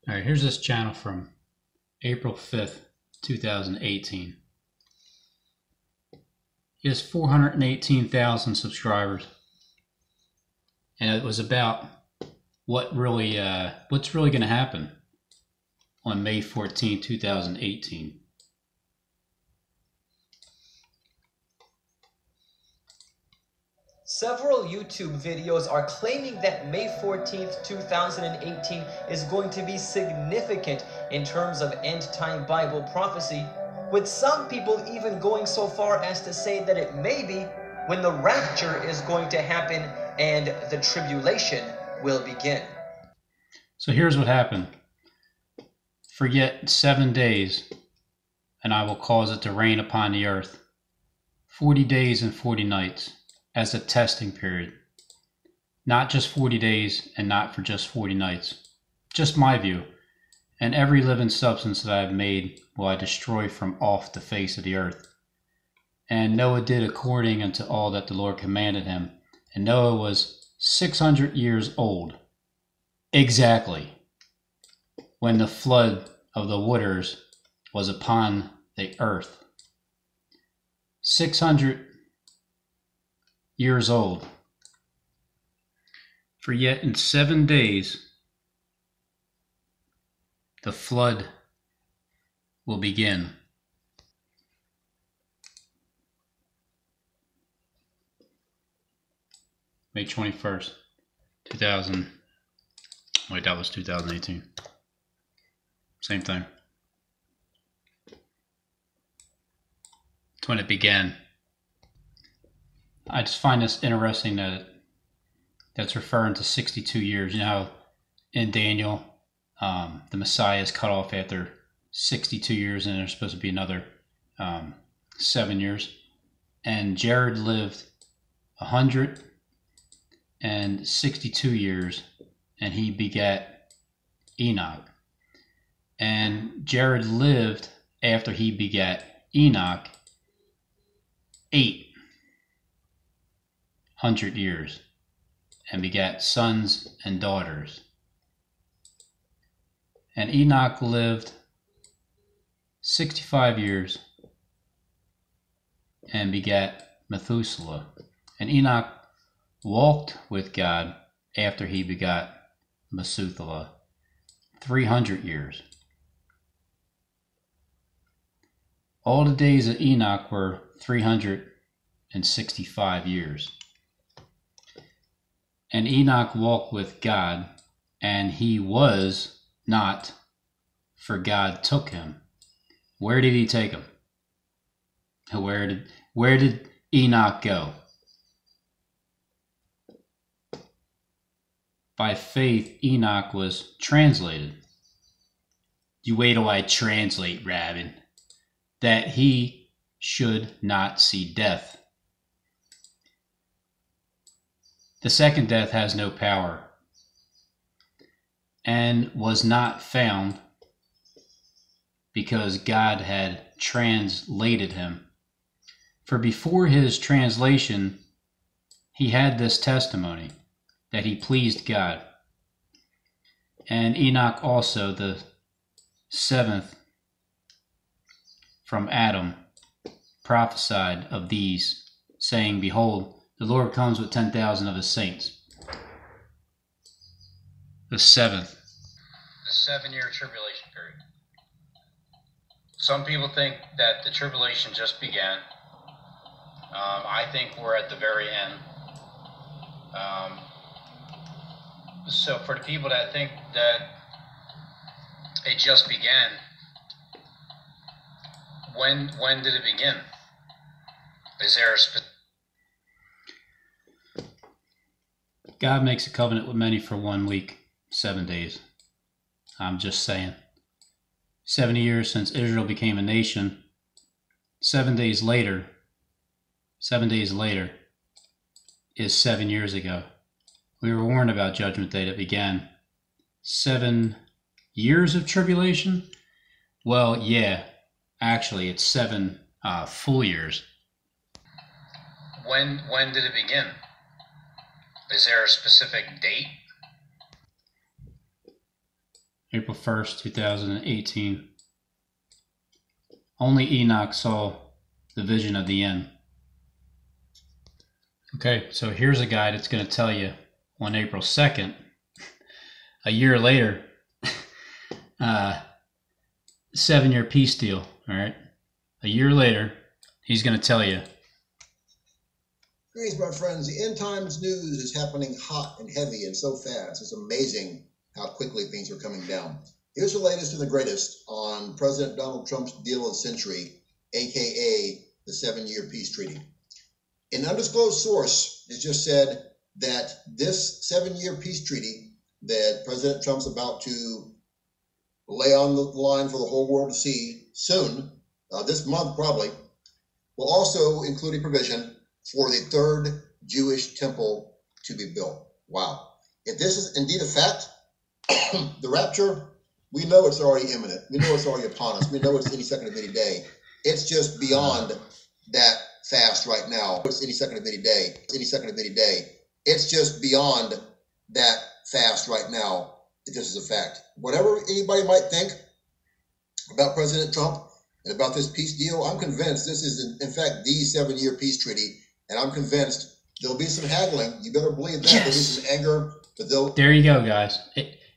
All right, here's this channel from April 5th, 2018. He has 418,000 subscribers, and it was about what's really going to happen on May 14, 2018. Several YouTube videos are claiming that May 14th, 2018 is going to be significant in terms of end-time Bible prophecy, with some people even going so far as to say that it may be when the rapture is going to happen and the tribulation will begin. So here's what happened. For yet 7 days, and I will cause it to rain upon the earth, 40 days and 40 nights. As a testing period. Not just 40 days and not for just 40 nights. Just my view. And every living substance that I have made will I destroy from off the face of the earth. And Noah did according unto all that the Lord commanded him. And Noah was 600 years old. Exactly. When the flood of the waters was upon the earth. 600 years old. For yet in 7 days the flood will begin. May 21st, 2000. Wait, that was 2018. Same thing. It's when it began. I just find this interesting that that's referring to 62 years. You know how in Daniel, the Messiah is cut off after 62 years, and there's supposed to be another 7 years. And Jared lived 162 years, and he begat Enoch. And Jared lived after he begat Enoch 800 years, and begat sons and daughters. And Enoch lived 65 years and begat Methuselah. And Enoch walked with God after he begot Methuselah 300 years. All the days of Enoch were 365 years. And Enoch walked with God, and he was not, for God took him. Where did he take him? Where did Enoch go? By faith, Enoch was translated. You wait till I translate, Rabin. That he should not see death. The second death has no power, and was not found because God had translated him. For before his translation, he had this testimony, that he pleased God. And Enoch also, the seventh from Adam, prophesied of these, saying, Behold, the Lord comes with 10,000 of his saints. The seventh. The 7-year tribulation period. Some people think that the tribulation just began. I think we're at the very end. So for the people that think that it just began, when did it begin? Is there a God makes a covenant with many for 1 week, 7 days. I'm just saying. 70 years since Israel became a nation. 7 days later is 7 years ago. We were warned about Judgment Day that began. 7 years of tribulation? Well, yeah. Actually, it's 7 full years. When did it begin? Is there a specific date? April 1st, 2018. Only Enoch saw the vision of the end. Okay, so here's a guy that's going to tell you on April 2nd, a year later, 7-year peace deal, all right? A year later, he's going to tell you. Greetings, my friends. The end times news is happening hot and heavy and so fast. It's amazing how quickly things are coming down. Here's the latest and the greatest on President Donald Trump's deal of the century, aka the 7-year peace treaty. An undisclosed source has just said that this 7-year peace treaty that President Trump's about to lay on the line for the whole world to see soon, this month probably, will also include a provision for the third Jewish temple to be built. Wow. If this is indeed a fact, the rapture, we know it's already imminent. We know it's already upon us. We know it's any second of any day. It's just beyond that fast right now. It's any second of any day. It's any second of any day. It's just beyond that fast right now. If this is a fact. Whatever anybody might think about President Trump and about this peace deal, I'm convinced this is, in fact, the 7-year peace treaty. And I'm convinced there'll be some haggling. You better believe that. Yes. There'll be some anger. But there you go, guys.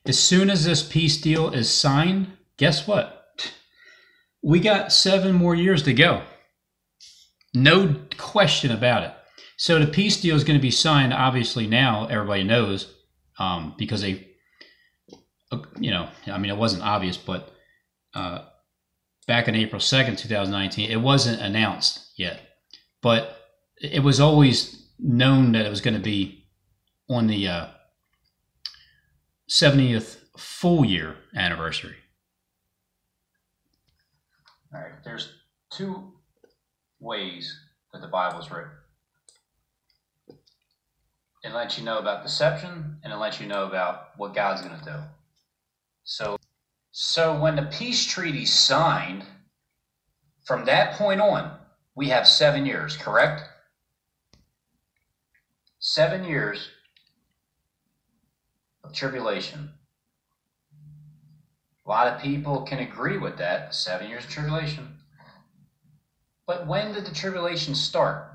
As soon as this peace deal is signed, guess what? We got 7 more years to go. No question about it. So the peace deal is going to be signed, obviously now, everybody knows, because they, it wasn't obvious, but back on April 2nd, 2019, it wasn't announced yet. But it was always known that it was going to be on the 70th full year anniversary. All right, there's 2 ways that the Bible's written. It lets you know about deception, and it lets you know about what God's going to do. So when the peace treaty's signed, from that point on, we have 7 years, correct? 7 years of tribulation. A lot of people can agree with that, 7 years of tribulation. But when did the tribulation start?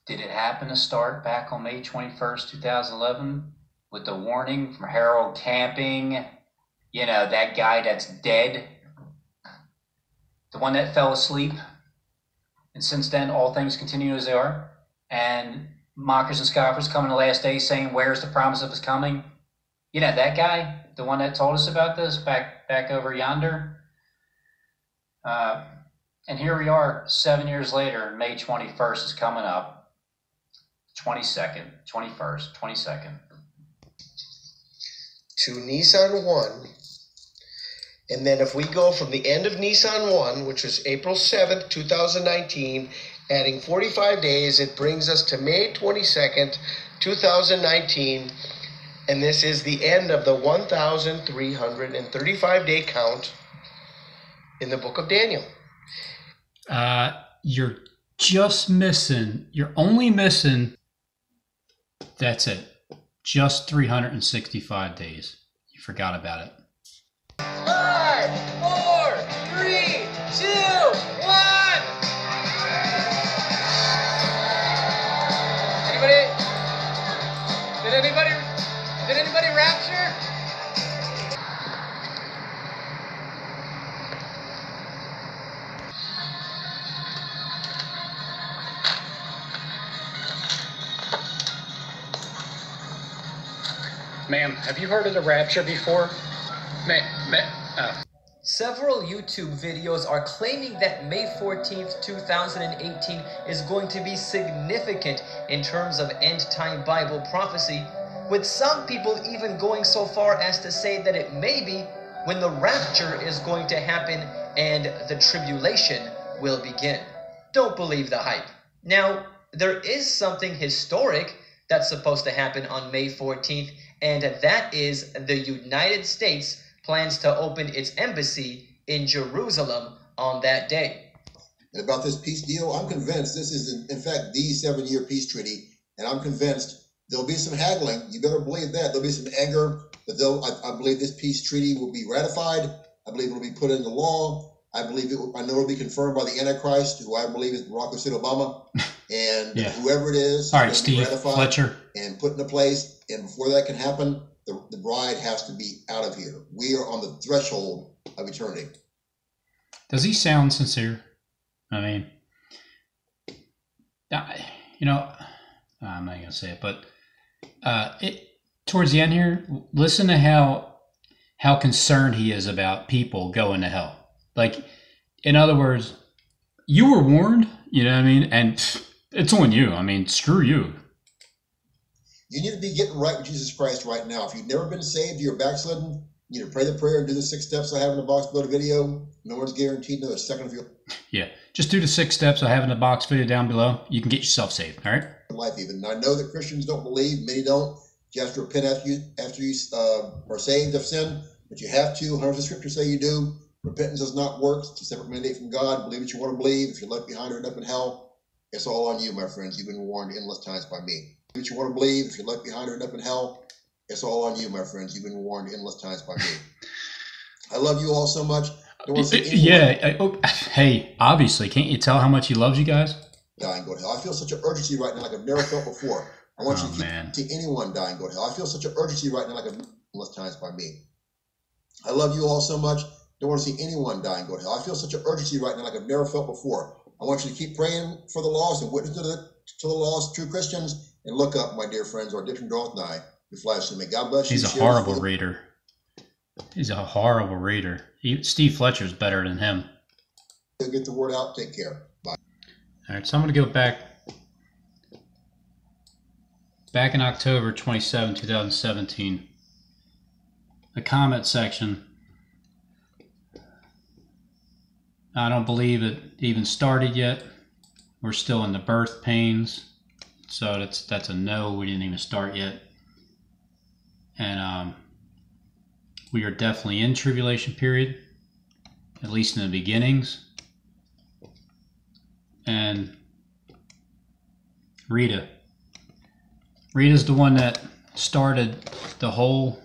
Did it happen to start back on May 21st, 2011 with the warning from Harold Camping? That guy that's dead, the one that fell asleep. And since then, all things continue as they are. And mockers and scoffers come in the last days saying, where's the promise of his coming? That guy, the one that told us about this back over yonder. And here we are 7 years later, May 21st is coming up. 22nd, 21st, 22nd. To Nisan 1. And then if we go from the end of Nisan 1, which was April 7th, 2019, adding 45 days, it brings us to May 22nd, 2019. And this is the end of the 1,335-day count in the book of Daniel. You're just missing, you're only missing, that's it, just 365 days. You forgot about it. 5, 4, 3, 2, 1. Did anybody rapture? Ma'am, have you heard of the rapture before? Several YouTube videos are claiming that May 14th, 2018 is going to be significant in terms of end-time Bible prophecy, with some people even going so far as to say that it may be when the rapture is going to happen and the tribulation will begin. Don't believe the hype. Now, there is something historic that's supposed to happen on May 14th, and that is the United States plans to open its embassy in Jerusalem on that day. And about this peace deal, I'm convinced this is, in fact, the 7-year peace treaty. And I'm convinced There'll be some haggling. You better believe that. There'll be some anger, but I believe this peace treaty will be ratified. I believe it will be put into law. I know it will be confirmed by the Antichrist, who I believe is Barack Hussein Obama, and whoever it is. All right, Steve Fletcher. And put into place. And before that can happen, the bride has to be out of here. We are on the threshold of eternity. Does he sound sincere? I mean, you know, I'm not going to say it, but towards the end here, listen to how concerned he is about people going to hell. Like, in other words, you were warned, you know what I mean? And it's on you. I mean, screw you. You need to be getting right with Jesus Christ right now. If you've never been saved, you're backslidden, you need to pray the prayer and do the 6 steps I have in the box below the video. No one's guaranteed another second of your Yeah, just do the 6 steps I have in the box video down below. You can get yourself saved, all right? life even. And I know that Christians don't believe, many don't. You have to repent after you are saved of sin, but you have to. Hundreds of scriptures say you do. Repentance does not work. It's a separate mandate from God. Believe what you want to believe. If you're left behind or end up in hell, it's all on you, my friends. You've been warned endless times by me. Believe what you want to believe. If you're left behind or end up in hell, it's all on you, my friends. You've been warned endless times by me. I love you all so much. Hey, obviously, can't you tell how much he loves you guys? Die and go to hell. I feel such an urgency right now like I've never felt before. I want you to see anyone die and go to hell. I feel such an urgency right now like I've endless times by me. I love you all so much. Don't want to see anyone die and go to hell. I feel such an urgency right now like I've never felt before. I want you to keep praying for the lost and witness to the lost, true Christians, and look up, my dear friends, our redemption draweth nigh. You flash to me. God bless you. He's a horrible reader. He's a horrible reader. Steve Fletcher's better than him. Get the word out. Take care. Bye. All right, so I'm going to go back in October 27, 2017. The comment section. I don't believe it even started yet. We're still in the birth pains. So that's a no. We didn't even start yet. And we are definitely in tribulation period, at least in the beginnings. And Rita's the one that started the whole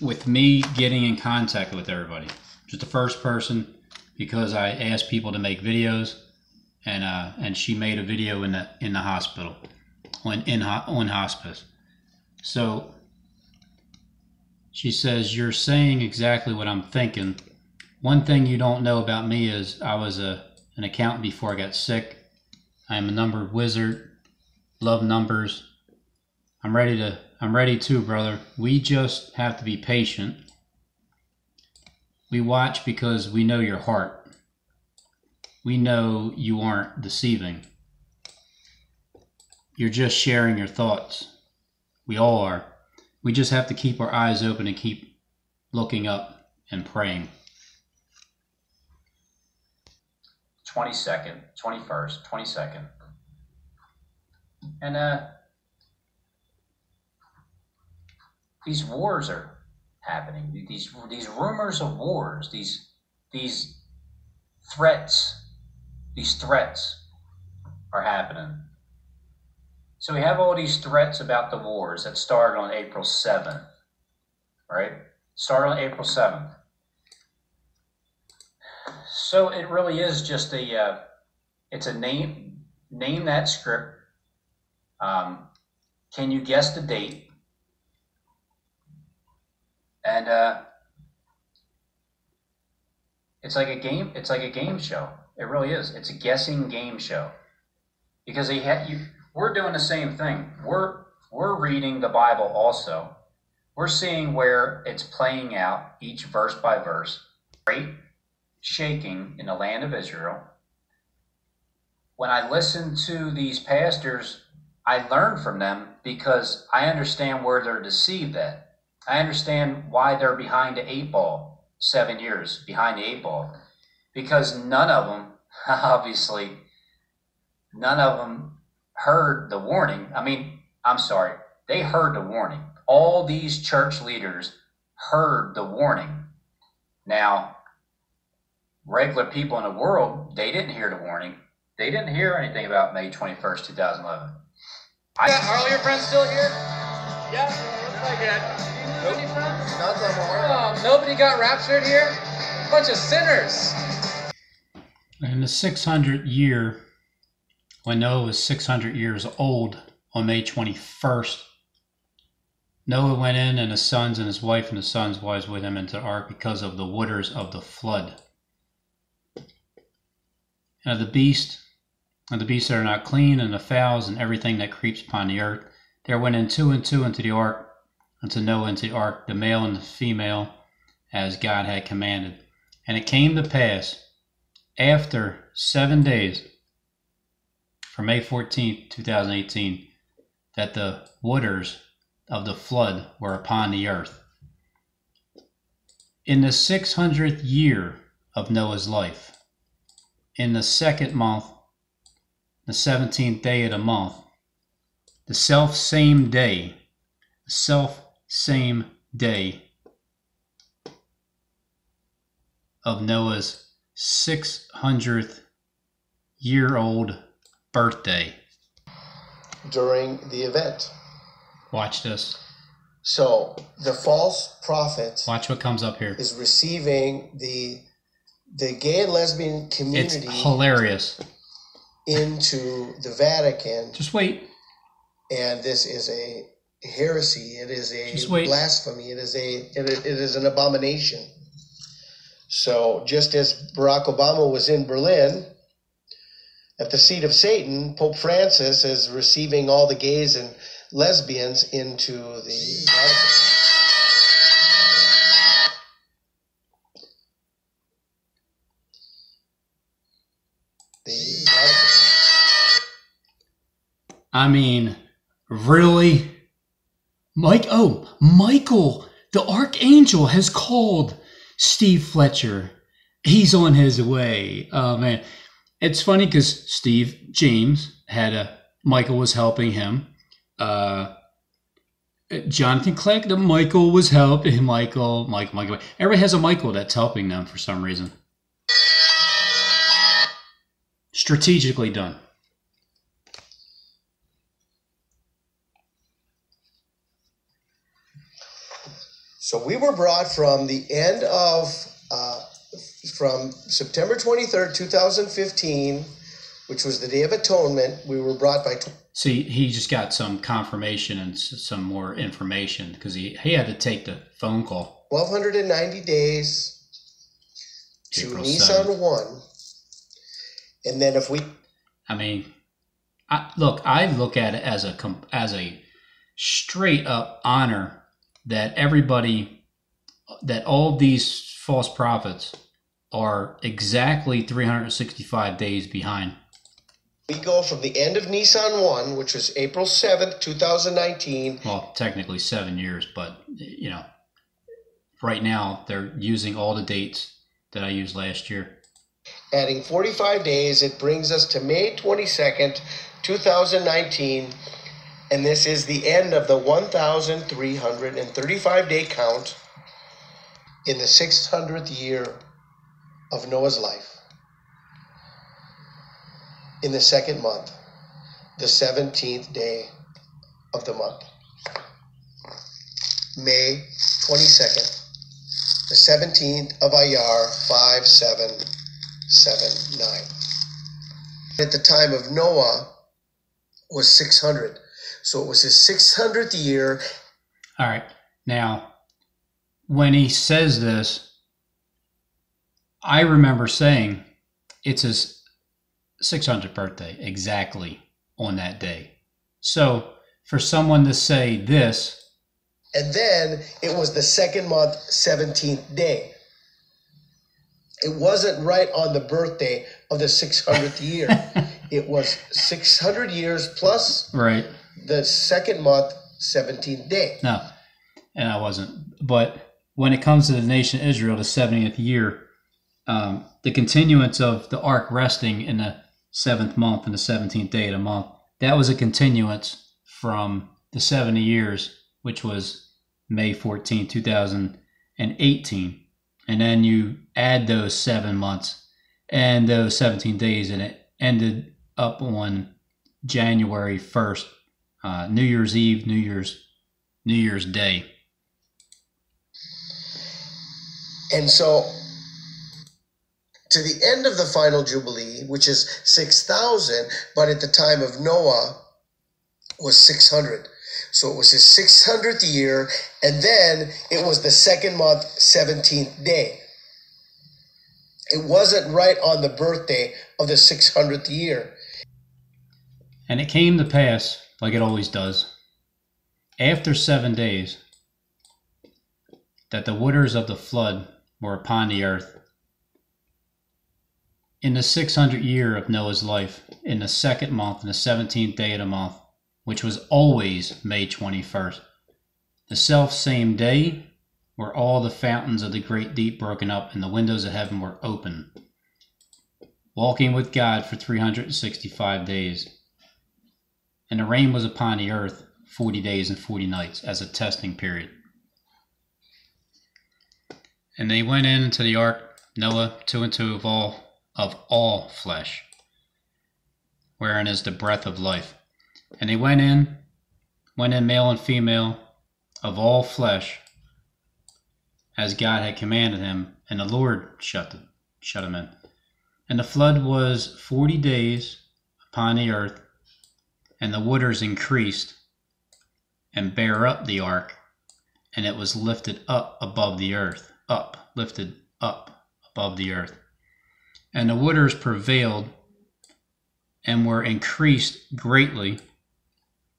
with me getting in contact with everybody. Just the first person, because I asked people to make videos, and she made a video in the hospital, on hospice. So she says, "You're saying exactly what I'm thinking. One thing you don't know about me is I was an accountant before I got sick. I am a number wizard. Love numbers. I'm ready too, brother. We just have to be patient. We watch because we know your heart. We know you aren't deceiving. You're just sharing your thoughts. We all are. We just have to keep our eyes open and keep looking up and praying." 22nd, 21st, 22nd. And these wars are happening. These rumors of wars, these threats are happening. So we have all these threats about the wars that started on April 7th, right? Started on April 7th. So it really is just it's a name that script. Can you guess the date? And it's like a game show. It really is. It's a guessing game show. Because we're doing the same thing. We're reading the Bible also. We're seeing where it's playing out, each verse by verse. Great shaking in the land of Israel. When I listen to these pastors, I learn from them because I understand where they're deceived at. I understand why they're behind the 8 ball, 7 years behind the 8 ball. Because none of them, obviously, heard the warning. I mean, I'm sorry, they heard the warning. All these church leaders heard the warning. Now, regular people in the world, they didn't hear the warning. They didn't hear anything about May 21st, 2011. Are all your friends still here? Yeah, looks like it. Do you know any friends? Not that I'm aware of. Oh, nobody got raptured here? Bunch of sinners. In the 600th year, when Noah was 600 years old, on May 21st, Noah went in, and his sons and his wife and his sons' wives with him into the ark because of the waters of the flood. And of the beasts that are not clean, and the fowls, and everything that creeps upon the earth, there went in 2 and 2 into the ark, unto Noah into the ark, the male and the female, as God had commanded. And it came to pass, after 7 days, from May 14th, 2018, that the waters of the flood were upon the earth. In the 600th year of Noah's life, in the second month, the 17th day of the month, the self-same day of Noah's 600th year old birthday. During the event. Watch this. So the false prophet Watch what comes up here. is receiving the gay and lesbian community. It's hilarious. Into the Vatican. Just wait. And this is a heresy. It is a wait. blasphemy. It is an abomination. So just as Barack Obama was in Berlin at the seat of Satan, Pope Francis is receiving all the gays and lesbians into the Vatican. I mean, really? Michael, the archangel has called Steve Fletcher. He's on his way. Oh, man. It's funny because Steve James Michael was helping him. Jonathan Clegg, Michael was helping Michael. Everybody has a Michael that's helping them for some reason. Strategically done. So we were brought from the end of, from September 23rd, 2015, which was the Day of Atonement. We were brought by... See, he just got some confirmation and some more information because he had to take the phone call. 1,290 days to April Nissan 7th. 1. And then if we... I mean, I look at it as a straight up honor that all these false prophets are exactly 365 days behind. We go from the end of Nissan 1, which was April 7th, 2019. Well, technically 7 years, but, right now they're using all the dates that I used last year. Adding 45 days, it brings us to May 22nd, 2019. And this is the end of the 1,335-day count in the 600th year of Noah's life. In the second month, the 17th day of the month. May 22nd, the 17th of Iyar, 5779. At the time of Noah was 600. So it was his 600th year. All right. Now, when he says this, I remember saying it's his 600th birthday exactly on that day. So for someone to say this. And then it was the second month, 17th day. It wasn't right on the birthday of the 600th year. It was 600 years plus. Right. The second month, 17th day. No, and I wasn't. But when it comes to the nation of Israel, the 70th year, the continuance of the ark resting in the 7th month and the 17th day of the month, that was a continuance from the 70 years, which was May 14, 2018. And then you add those 7 months and those 17 days, and it ended up on January 1st, New Year's Eve, New Year's Day. And so, to the end of the final Jubilee, which is 6,000, but at the time of Noah was 600. So it was his 600th year, and then it was the second month, 17th day. It wasn't right on the birthday of the 600th year. And it came to pass, like it always does, after 7 days, that the waters of the flood were upon the earth. In the 600th year of Noah's life, in the second month, in the 17th day of the month, which was always May 21st, the self-same day were all the fountains of the great deep broken up and the windows of heaven were open, walking with God for 365 days. And the rain was upon the earth 40 days and 40 nights as a testing period. And they went into the ark, Noah, 2 and 2 of all flesh, wherein is the breath of life. And they went in male and female of all flesh, as God had commanded him, and the Lord shut him in. And the flood was 40 days upon the earth, and the waters increased and bare up the ark, and it was lifted up above the earth, lifted up above the earth. And the waters prevailed and were increased greatly,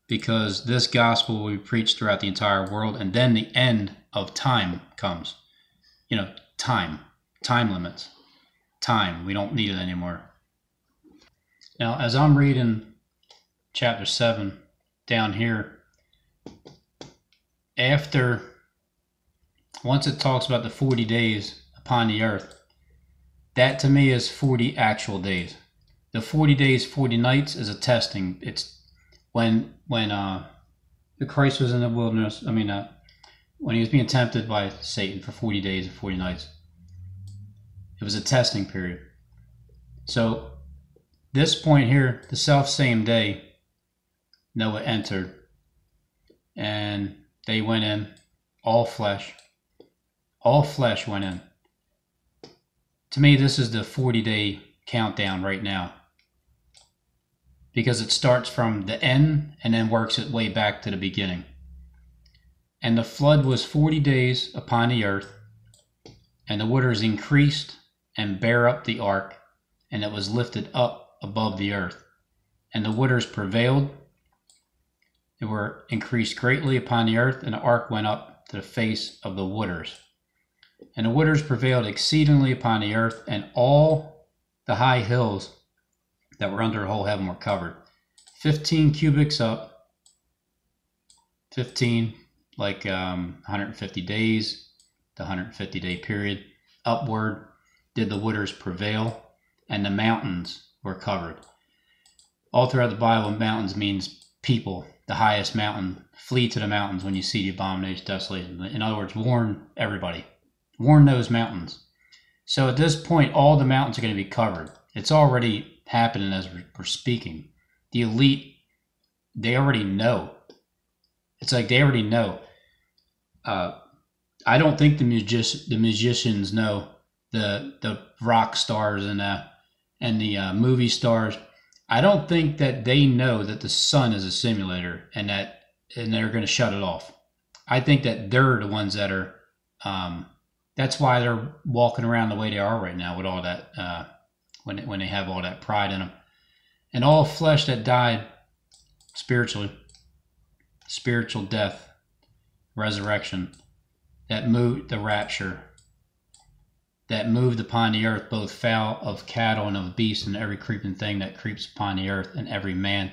because this gospel will be preached throughout the entire world, and then the end of time comes. Time limits. Time, we don't need it anymore. Now, as I'm reading chapter 7 down here, once it talks about the 40 days upon the earth, that to me is 40 actual days. The 40 days, 40 nights is a testing. It's when the Christ was in the wilderness, when he was being tempted by Satan for 40 days and 40 nights, it was a testing period. So this point here, the self-same day, Noah entered, and they went in, all flesh went in. To me, this is the 40-day countdown right now, because it starts from the end and then works its way back to the beginning. And the flood was 40 days upon the earth, and the waters increased and bare up the ark, and it was lifted up above the earth. And the waters prevailed, they were increased greatly upon the earth, and the ark went up to the face of the waters. And the waters prevailed exceedingly upon the earth, and all the high hills that were under the whole heaven were covered. 15 cubits up, 15, like 150 days, the 150-day period, upward did the waters prevail, and the mountains were covered. All throughout the Bible, mountains means people. The highest mountain, flee to the mountains when you see the abomination, desolation. In other words, warn everybody. Warn those mountains. So at this point, all the mountains are going to be covered. It's already happening as we're speaking. The elite, they already know. It's like they already know. I don't think the musicians know, the rock stars and the movie stars. I don't think that they know that the sun is a simulator and they're going to shut it off. I think that they're the ones that are. That's why they're walking around the way they are right now with all that. When they have all that pride in them, and all flesh that died spiritually, spiritual death, resurrection, that moved the rapture, that moved upon the earth both fowl of cattle and of beasts and every creeping thing that creeps upon the earth, and every man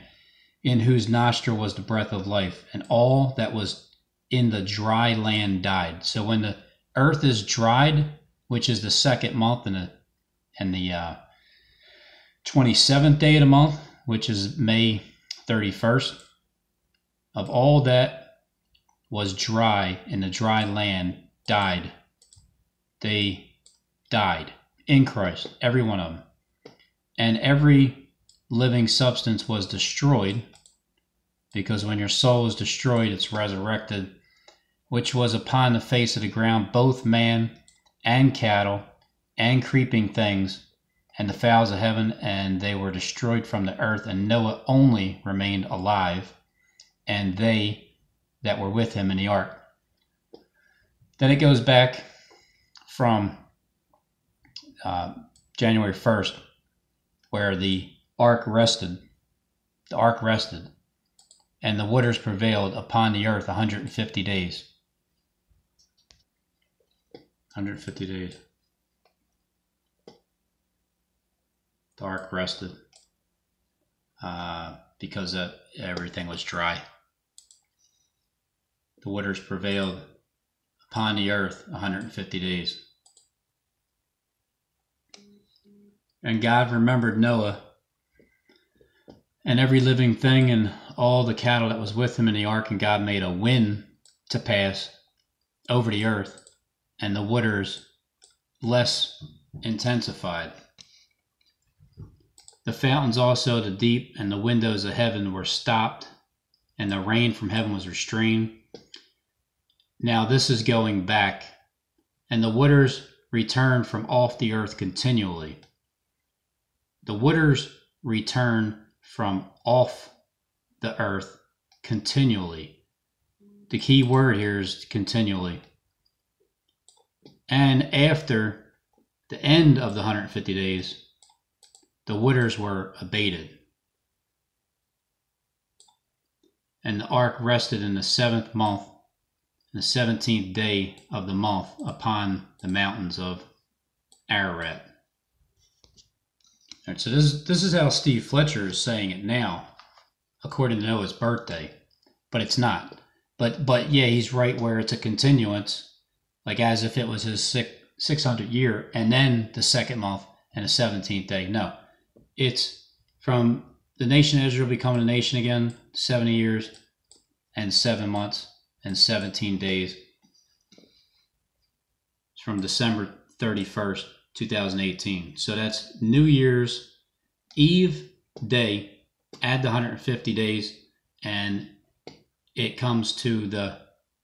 in whose nostril was the breath of life, and all that was in the dry land died. So when the earth is dried, which is the second month and the 27th day of the month, which is May 31st, of all that was dry in the dry land died. They died in Christ, every one of them. And every living substance was destroyed because when your soul is destroyed, it's resurrected, which was upon the face of the ground, both man and cattle and creeping things and the fowls of heaven, and they were destroyed from the earth, and Noah only remained alive, and they that were with him in the ark. Then it goes back from January 1st, where the ark rested. The ark rested, and the waters prevailed upon the earth 150 days. 150 days. The ark rested because everything was dry. The waters prevailed upon the earth 150 days. And God remembered Noah and every living thing and all the cattle that was with him in the ark, and God made a wind to pass over the earth, and the waters less intensified. The fountains also, the deep, and the windows of heaven were stopped, and the rain from heaven was restrained. Now this is going back, and the waters returned from off the earth continually. The waters return from off the earth continually. The key word here is continually. And after the end of the 150 days, the waters were abated. And the ark rested in the 7th month, the 17th day of the month, upon the mountains of Ararat. All right, so this is how Steve Fletcher is saying it now, according to Noah's birthday, but it's not. But yeah, he's right where it's a continuance, like as if it was his 600th year, and then the 2nd month and the 17th day. No, it's from the nation of Israel becoming a nation again, 70 years and 7 months and 17 days. It's from December 31st, 2018. So that's New Year's Eve day, add the 150 days, and it comes to the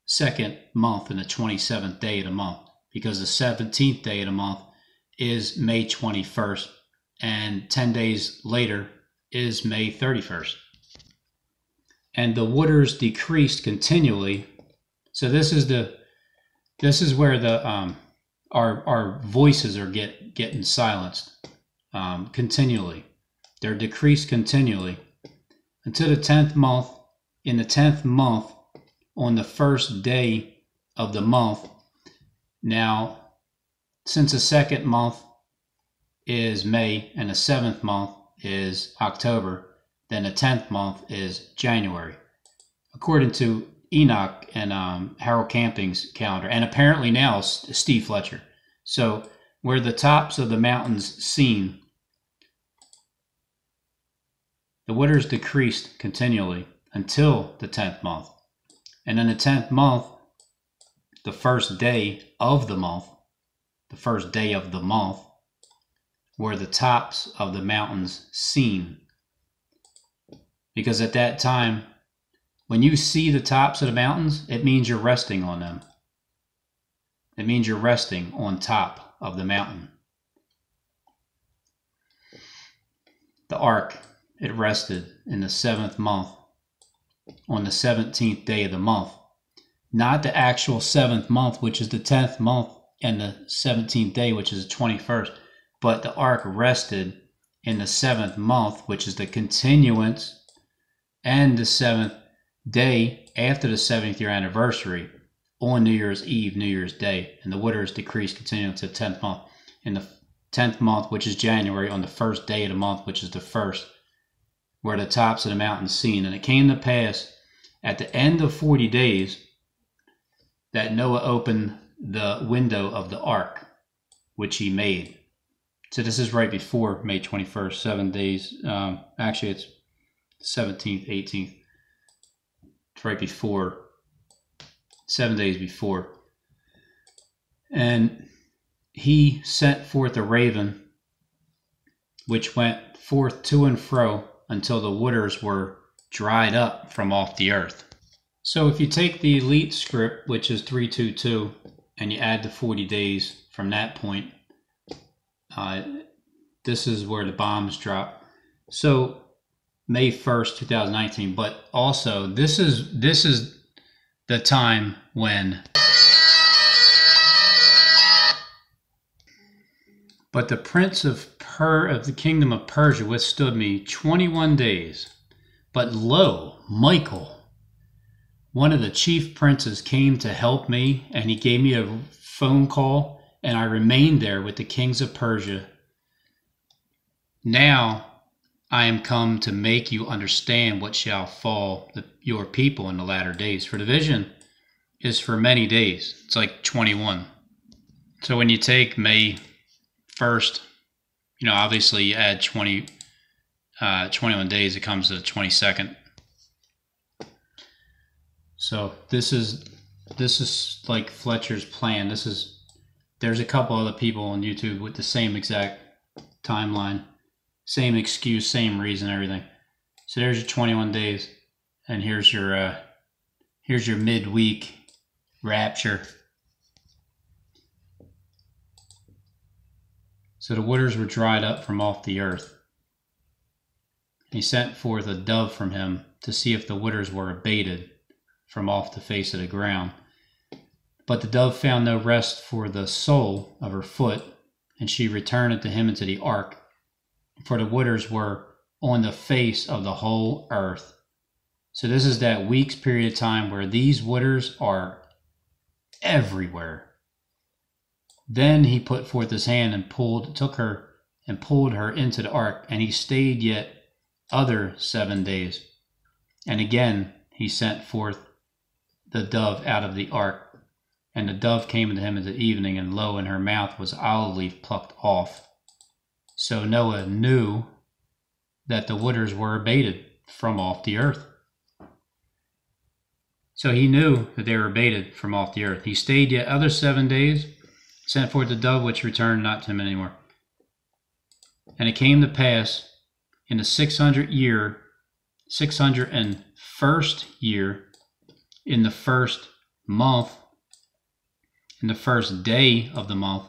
2nd month and the 27th day of the month, because the 17th day of the month is May 21st, and 10 days later is May 31st. And the waters decreased continually. So this is where the our voices are getting silenced continually. They're decreased continually until the 10th month. In the 10th month, on the first day of the month. Now, since the 2nd month is May and the 7th month is October, then the 10th month is January, according to Enoch and Harold Camping's calendar, and apparently now Steve Fletcher. So where the tops of the mountains seen, the waters decreased continually until the 10th month. And in the 10th month, the first day of the month, were the tops of the mountains seen. Because at that time, when you see the tops of the mountains, it means you're resting on them. It means you're resting on top of the mountain. The ark, it rested in the 7th month, on the 17th day of the month. Not the actual 7th month, which is the 10th month, and the 17th day, which is the 21st. But the ark rested in the 7th month, which is the continuance, and the 7th day after the 70th year anniversary, on New Year's Eve, New Year's Day. And the waters decreased continuing to the 10th month. In the 10th month, which is January, on the first day of the month, which is the 1st, were the tops of the mountains seen. And it came to pass at the end of 40 days that Noah opened the window of the ark, which he made. So this is right before May 21st, 7 days. Actually, it's 17th, 18th. It's right before, 7 days before. And he sent forth a raven, which went forth to and fro until the waters were dried up from off the earth. So if you take the elite script, which is 322, and you add the 40 days from that point, this is where the bombs drop. So May 1st, 2019, but also this is the time when but the prince of the kingdom of Persia withstood me 21 days. But lo, Michael, one of the chief princes, came to help me, and he gave me a phone call, and I remained there with the kings of Persia. Now I am come to make you understand what shall fall your people in the latter days. For the vision is for many days. It's like 21. So when you take May 1st, obviously you add 21 days, it comes to the 22nd. So this is like Fletcher's plan. There's a couple other people on YouTube with the same exact timeline, same excuse, same reason, everything. So there's your 21 days, and here's your midweek rapture. So the waters were dried up from off the earth. He sent forth a dove from him to see if the waters were abated from off the face of the ground. But the dove found no rest for the sole of her foot, and she returned to him into the ark, for the waters were on the face of the whole earth. So this is that week's period of time where these waters are everywhere. Then he put forth his hand and took her and pulled her into the ark, and he stayed yet other 7 days. And again he sent forth the dove out of the ark, and the dove came unto him in the evening, and lo, in her mouth was olive leaf plucked off. So Noah knew that the waters were abated from off the earth. So he knew that they were abated from off the earth. He stayed yet other 7 days, sent forth the dove, which returned not to him anymore. And it came to pass in the 601st year, in the first month, in the first day of the month,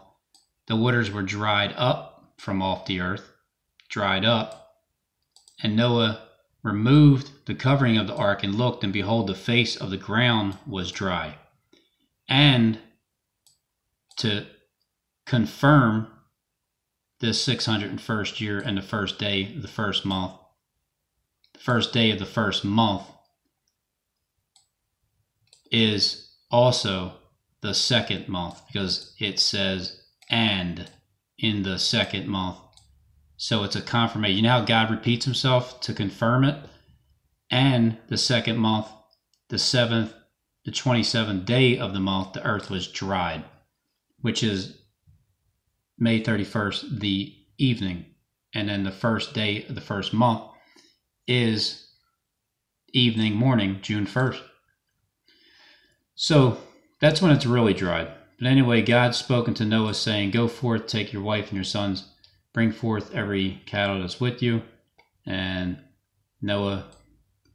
the waters were dried up from off the earth, dried up. And Noah removed the covering of the ark and looked, and behold, the face of the ground was dry. And to confirm this 601st year and the first day of the first month, the first day of the first month is also the second month, because it says and in the second month. So it's a confirmation. You know how God repeats himself to confirm it? And the second month, the 27th day of the month, the earth was dried, which is May 31st, the evening. And then the first day of the first month is evening, morning, June 1st. So that's when it's really dried. But anyway, God spoke unto Noah, saying, Go forth, take your wife and your sons, bring forth every cattle that's with you. And Noah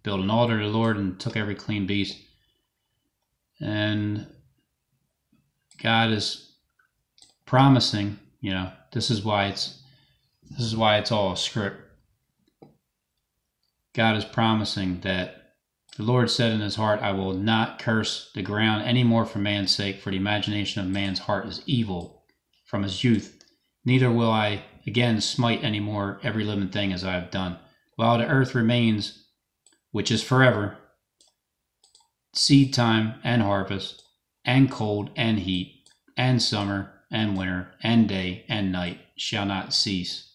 built an altar to the Lord and took every clean beast. And God is promising, this is why it's all a script. God is promising that the Lord said in his heart, I will not curse the ground any more for man's sake, for the imagination of man's heart is evil from his youth. Neither will I again smite any more every living thing as I have done. While the earth remains, which is forever, seed time and harvest, and cold and heat, and summer and winter, and day and night shall not cease.